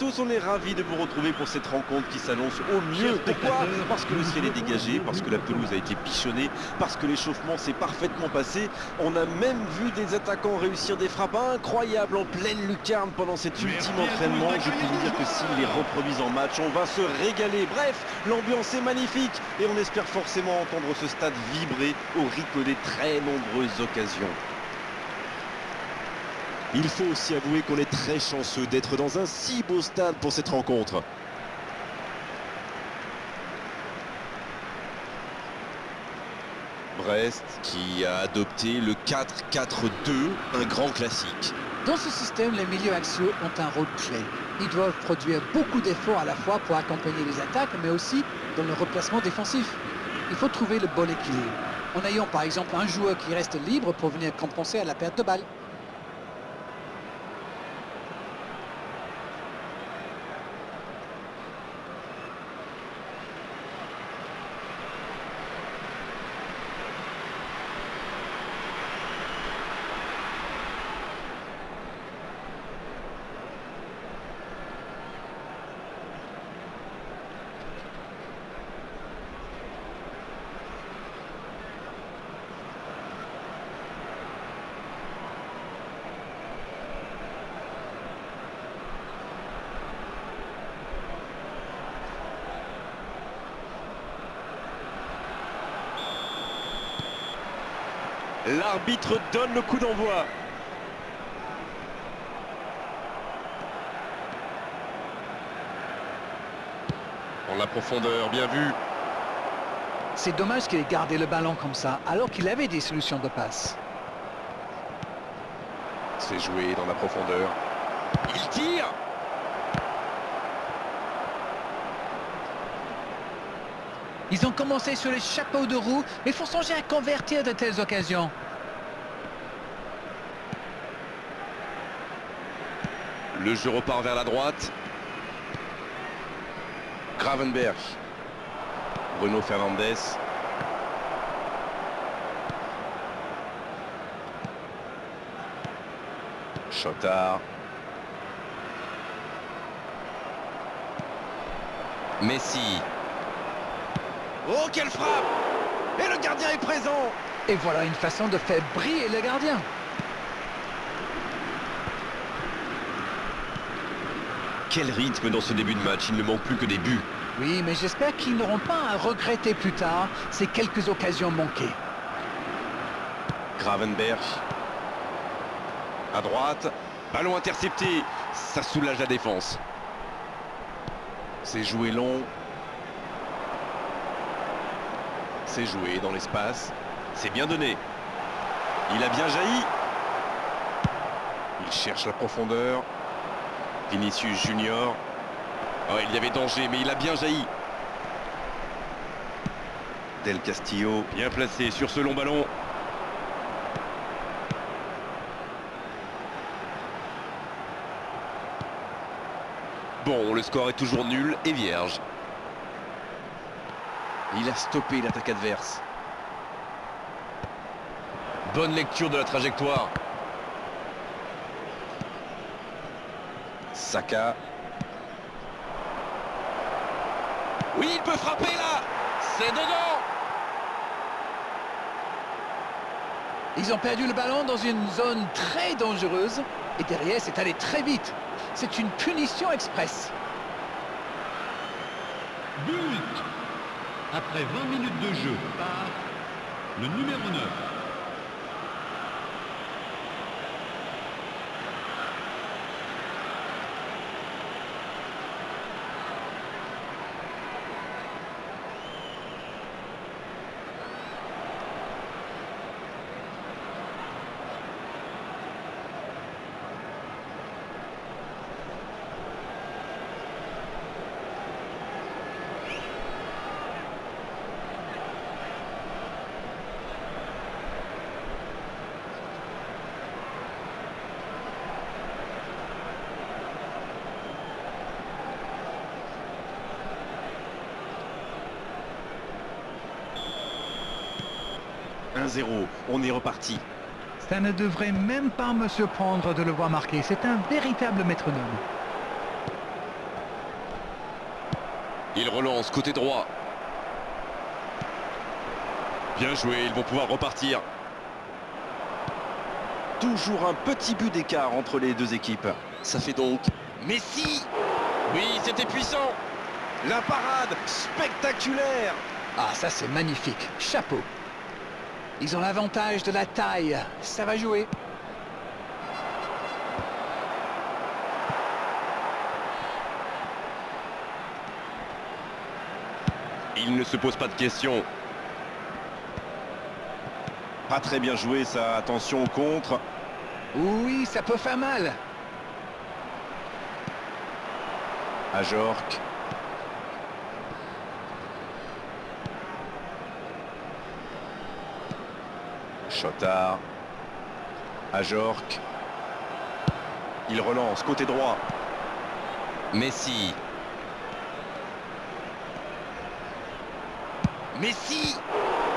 tous, on est ravis de vous retrouver pour cette rencontre qui s'annonce au mieux. Pourquoi? Parce que le ciel est dégagé, parce que la pelouse a été pichonnée, parce que l'échauffement s'est parfaitement passé. On a même vu des attaquants réussir des frappes incroyables en pleine lucarne pendant cet ultime entraînement. Je peux vous dire que s'ils les reproduisent en match, on va se régaler. Bref, l'ambiance est magnifique et on espère forcément entendre ce stade vibrer au rythme des très nombreuses occasions. Il faut aussi avouer qu'on est très chanceux d'être dans un si beau stade pour cette rencontre. Brest qui a adopté le 4-4-2, un grand classique. Dans ce système, les milieux axiaux ont un rôle clé. Ils doivent produire beaucoup d'efforts à la fois pour accompagner les attaques, mais aussi dans le replacement défensif. Il faut trouver le bon équilibre, en ayant par exemple un joueur qui reste libre pour venir compenser à la perte de balle. L'arbitre donne le coup d'envoi. En la profondeur, bien vu. C'est dommage qu'il ait gardé le ballon comme ça, alors qu'il avait des solutions de passe. C'est joué dans la profondeur. Il tire. Ils ont commencé sur les chapeaux de roue et font songer à convertir de telles occasions. Le jeu repart vers la droite. Gravenberch. Bruno Fernandes. Chotard. Messi. Oh, quelle frappe! Et le gardien est présent! Et voilà une façon de faire briller le gardien. Quel rythme dans ce début de match, il ne manque plus que des buts. Oui, mais j'espère qu'ils n'auront pas à regretter plus tard ces quelques occasions manquées. Gravenberch. À droite. Ballon intercepté, ça soulage la défense. C'est joué long. C'est joué dans l'espace. C'est bien donné. Il a bien jailli. Il cherche la profondeur. Vinicius Junior. Oh, il y avait danger, mais il a bien jailli. Del Castillo, bien placé sur ce long ballon. Bon, le score est toujours nul et vierge. Il a stoppé l'attaque adverse. Bonne lecture de la trajectoire. Saka. Oui, il peut frapper là. C'est dedans. Ils ont perdu le ballon dans une zone très dangereuse et derrière c'est allé très vite. C'est une punition express. But après 20 minutes de jeu par le numéro 9. On est reparti. Ça ne devrait même pas me surprendre de le voir marquer. C'est un véritable métronome. Il relance côté droit. Bien joué, ils vont pouvoir repartir. Toujours un petit but d'écart entre les deux équipes. Ça fait donc Messi. Oui, c'était puissant. La parade spectaculaire. Ah, ça c'est magnifique. Chapeau. Ils ont l'avantage de la taille. Ça va jouer. Il ne se pose pas de questions. Pas très bien joué ça. Attention au contre. Oui, ça peut faire mal. Ajorc. Chotard. Ajorc. Il relance côté droit. Messi. Messi.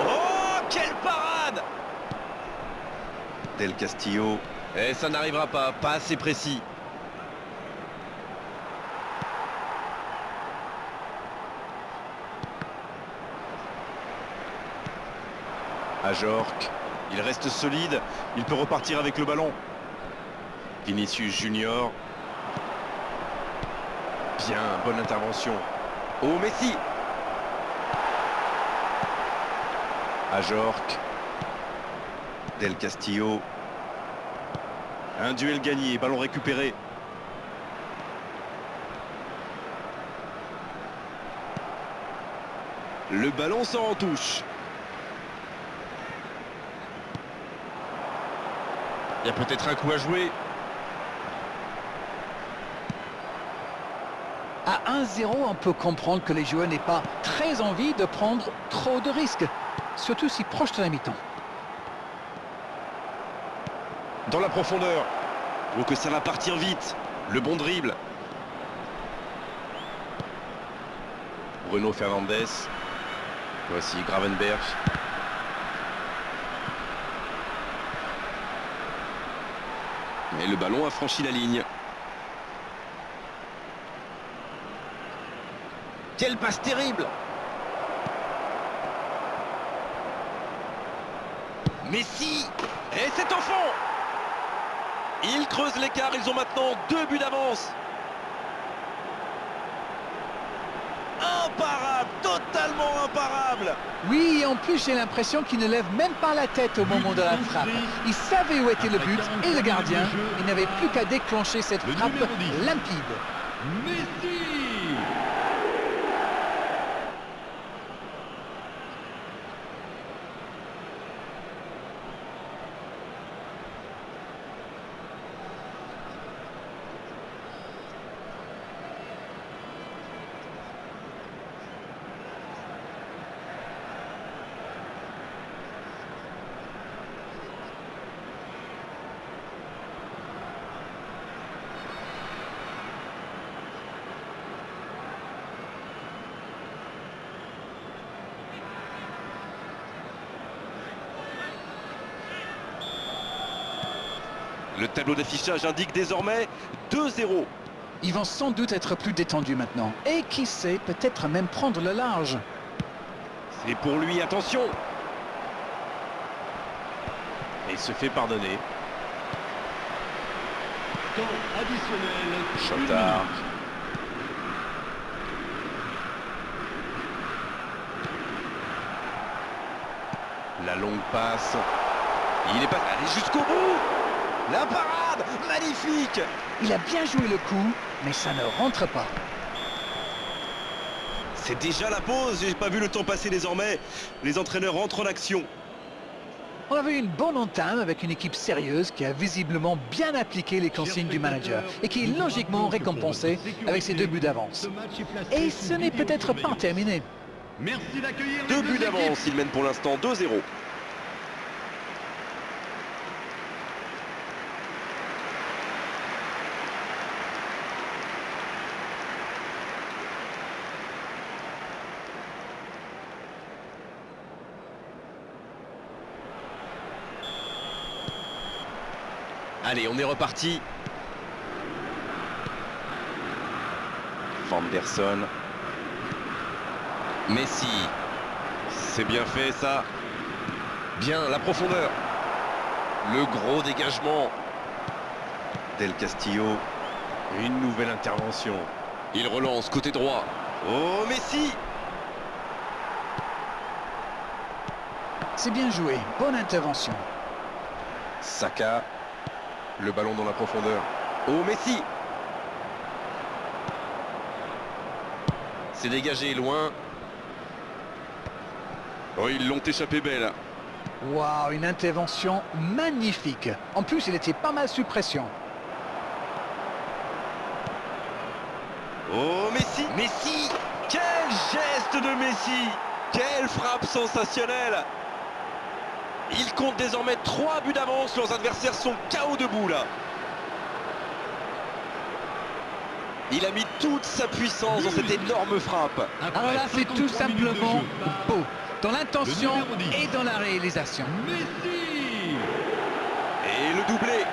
Oh, quelle parade! Del Castillo. Et ça n'arrivera pas assez précis. Ajorc. Il reste solide. Il peut repartir avec le ballon. Vinicius Junior. Bien, bonne intervention. Oh, Messi. Ajorc. Del Castillo. Un duel gagné, ballon récupéré. Le ballon sort en touche. Il y a peut-être un coup à jouer. À 1-0, on peut comprendre que les joueurs n'aient pas très envie de prendre trop de risques. Surtout si proche de la mi-temps. Dans la profondeur. Oh, que ça va partir vite. Le bon dribble. Bruno Fernandes. Voici Gravenberch. Mais le ballon a franchi la ligne. Quelle passe terrible! Messi. Et c'est au fond! Ils creusent l'écart, ils ont maintenant 2 buts d'avance. Imparable, totalement imparable! Oui, et en plus, j'ai l'impression qu'il ne lève même pas la tête au moment de la frappe. Il savait où était le but et le gardien. Il n'avait plus qu'à déclencher cette frappe limpide. Messi. Le tableau d'affichage indique désormais 2-0. Ils vont sans doute être plus détendus maintenant. Et qui sait, peut-être même prendre le large. C'est pour lui, attention! Et il se fait pardonner. Temps additionnel. Chotard. La longue passe. Il est pas allé jusqu'au bout. La parade, magnifique. Il a bien joué le coup, mais ça ne rentre pas. C'est déjà la pause, j'ai pas vu le temps passer désormais. Les entraîneurs rentrent en action. On avait une bonne entame avec une équipe sérieuse qui a visiblement bien appliqué les consignes du manager et qui est logiquement récompensée avec ses 2 buts d'avance. Et ce n'est peut-être pas terminé. Merci d'accueillir 2 buts d'avance, il mène pour l'instant 2-0. Allez, on est reparti. Vanderson. Messi. C'est bien fait ça. Bien, la profondeur. Le gros dégagement. Del Castillo. Une nouvelle intervention. Il relance côté droit. Oh, Messi. C'est bien joué, bonne intervention. Saka. Le ballon dans la profondeur. Oh, Messi. C'est dégagé loin. Oh, ils l'ont échappé belle. Waouh, une intervention magnifique. En plus, il était pas mal sous pression. Oh, Messi. Messi. Quel geste de Messi. Quelle frappe sensationnelle. Il compte désormais 3 buts d'avance. Leurs adversaires sont KO debout là. Il a mis toute sa puissance dans cette énorme frappe. Alors là, c'est tout simplement beau. Dans l'intention Le numéro 10. et dans la réalisation. Messi. Et le doublé.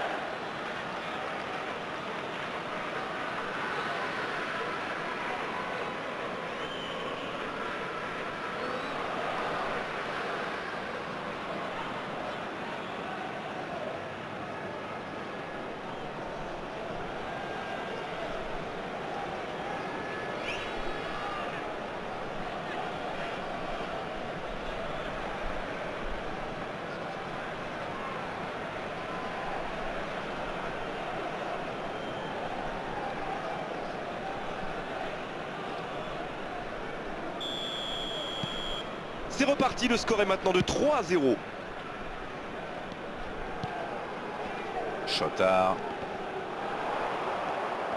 C'est reparti, le score est maintenant de 3-0. Chotard.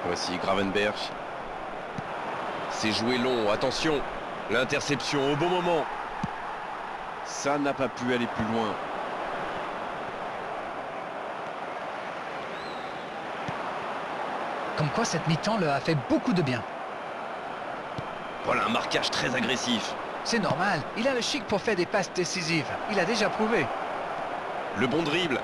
Voici Gravenberch. C'est joué long, attention. L'interception au bon moment. Ça n'a pas pu aller plus loin. Comme quoi, cette mi-temps leur a fait beaucoup de bien. Voilà un marquage très agressif. C'est normal, il a le chic pour faire des passes décisives. Il a déjà prouvé. Le bon dribble.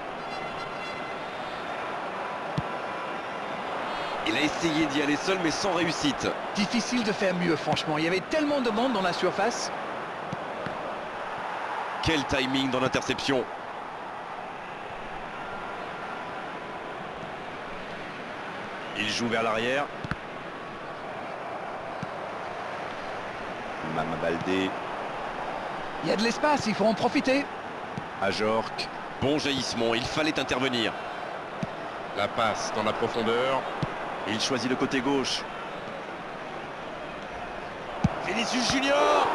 Il a essayé d'y aller seul mais sans réussite. Difficile de faire mieux, franchement. Il y avait tellement de monde dans la surface. Quel timing dans l'interception. Il joue vers l'arrière. Mama Baldé. Il y a de l'espace, il faut en profiter. Ajorc. Bon jaillissement, il fallait intervenir. La passe dans la profondeur. Il choisit le côté gauche. Vinicius Junior.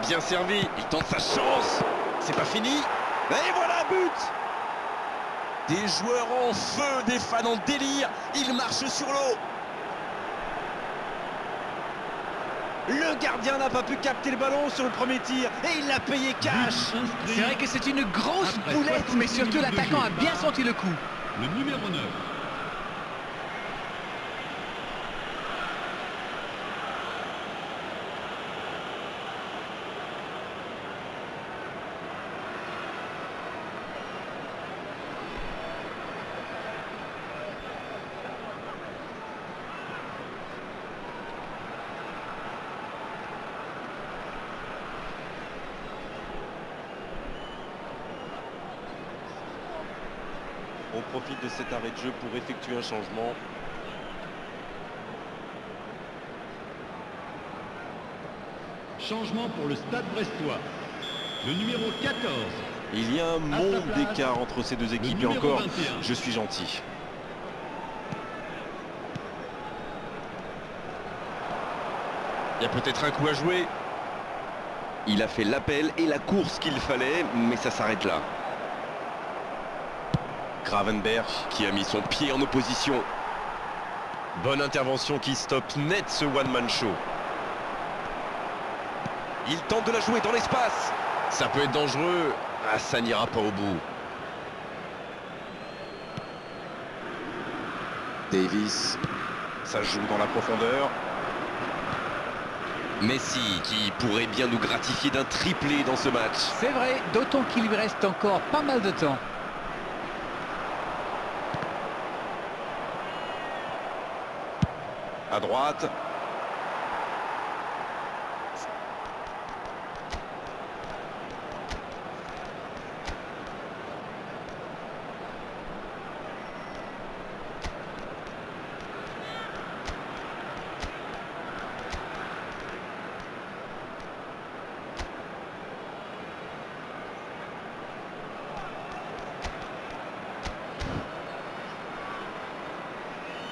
Bien servi, il tente sa chance. C'est pas fini. Et voilà, but. Des joueurs en feu, des fans en délire. Ils marchent sur l'eau. Le gardien n'a pas pu capter le ballon sur le premier tir et il l'a payé cash. C'est vrai que c'est une grosse Après boulette, 60 mais surtout minutes de l'attaquant jeu a bien par senti le coup. Le numéro 9. On profite de cet arrêt de jeu pour effectuer un changement. Changement pour le Stade Brestois. Le numéro 14. Il y a un monde place, d'écart entre ces deux équipes et numéro encore, 21. je suis gentil. Il y a peut-être un coup à jouer. Il a fait l'appel et la course qu'il fallait, mais ça s'arrête là. Gravenberch. Qui a mis son pied en opposition. Bonne intervention qui stoppe net ce one-man show. Il tente de la jouer dans l'espace. Ça peut être dangereux. Ah, ça n'ira pas au bout. Davis. Ça joue dans la profondeur. Messi qui pourrait bien nous gratifier d'un triplé dans ce match. C'est vrai, d'autant qu'il lui reste encore pas mal de temps. À droite.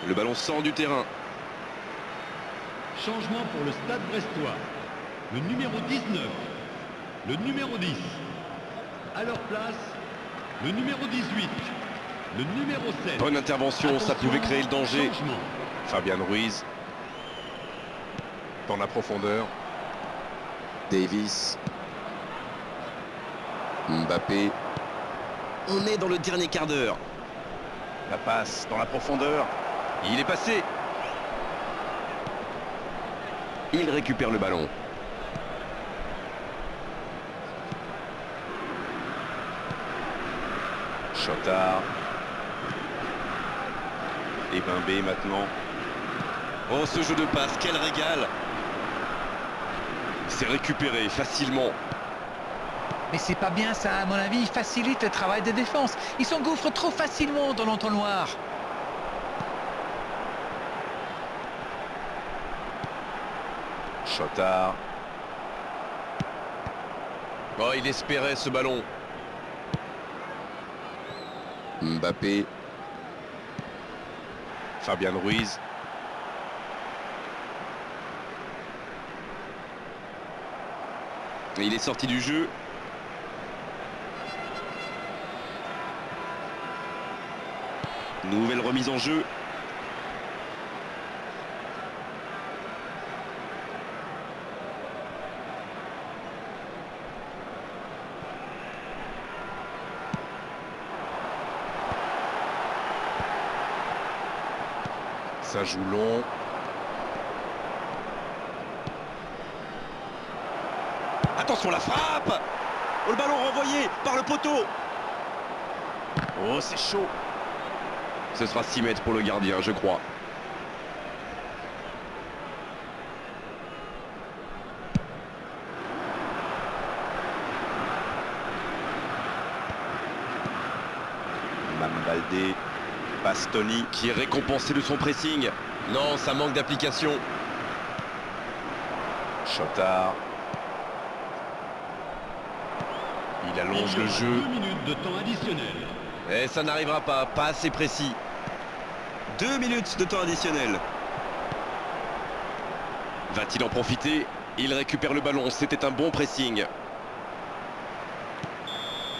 Le ballon sort du terrain. Changement pour le Stade brestois. Le numéro 19, le numéro 10. À leur place, le numéro 18, le numéro 7. Bonne intervention, ça pouvait créer le danger. Changement. Fabian Ruiz. Dans la profondeur. Davis. Mbappé. On est dans le dernier quart d'heure. La passe dans la profondeur. Il est passé. Il récupère le ballon. Chotard. Et Bimbé maintenant. Oh, ce jeu de passe, quel régal. C'est récupéré facilement. Mais c'est pas bien ça, à mon avis, il facilite le travail de défense. Ils s'engouffrent trop facilement dans l'entonnoir. Chotard. Oh, il espérait ce ballon. Mbappé. Fabian Ruiz. Et il est sorti du jeu. Nouvelle remise en jeu. Ça joue long. Attention la frappe. Oh, le ballon renvoyé par le poteau. Oh, c'est chaud. Ce sera 6 mètres pour le gardien, je crois. Baldé. Bastoni qui est récompensé de son pressing. Non, ça manque d'application. Chotard. Il allonge le jeu. 2 minutes de temps additionnel. Et ça n'arrivera pas assez précis. 2 minutes de temps additionnel. Va-t-il en profiter? Il récupère le ballon, c'était un bon pressing.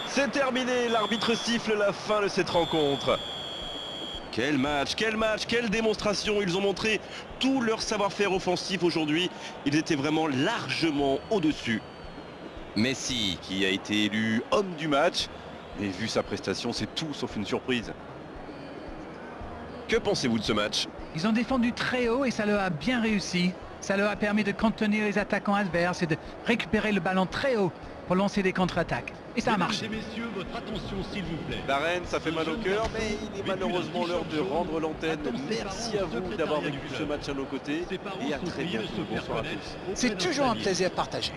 C'est terminé, l'arbitre siffle la fin de cette rencontre. Quel match, quelle démonstration. Ils ont montré tout leur savoir-faire offensif aujourd'hui. Ils étaient vraiment largement au-dessus. Messi, qui a été élu homme du match. Et vu sa prestation, c'est tout sauf une surprise. Que pensez-vous de ce match? Ils ont défendu très haut et ça leur a bien réussi. Ça leur a permis de contenir les attaquants adverses et de récupérer le ballon très haut pour lancer des contre-attaques. Et ça a marché. Mesdames et messieurs, votre attention s'il vous plaît. Darren, ça fait mal au cœur, mais il est malheureusement l'heure de rendre l'antenne. Merci à vous d'avoir vécu ce match à nos côtés et à très bientôt. Bonsoir à tous. C'est toujours un plaisir partagé.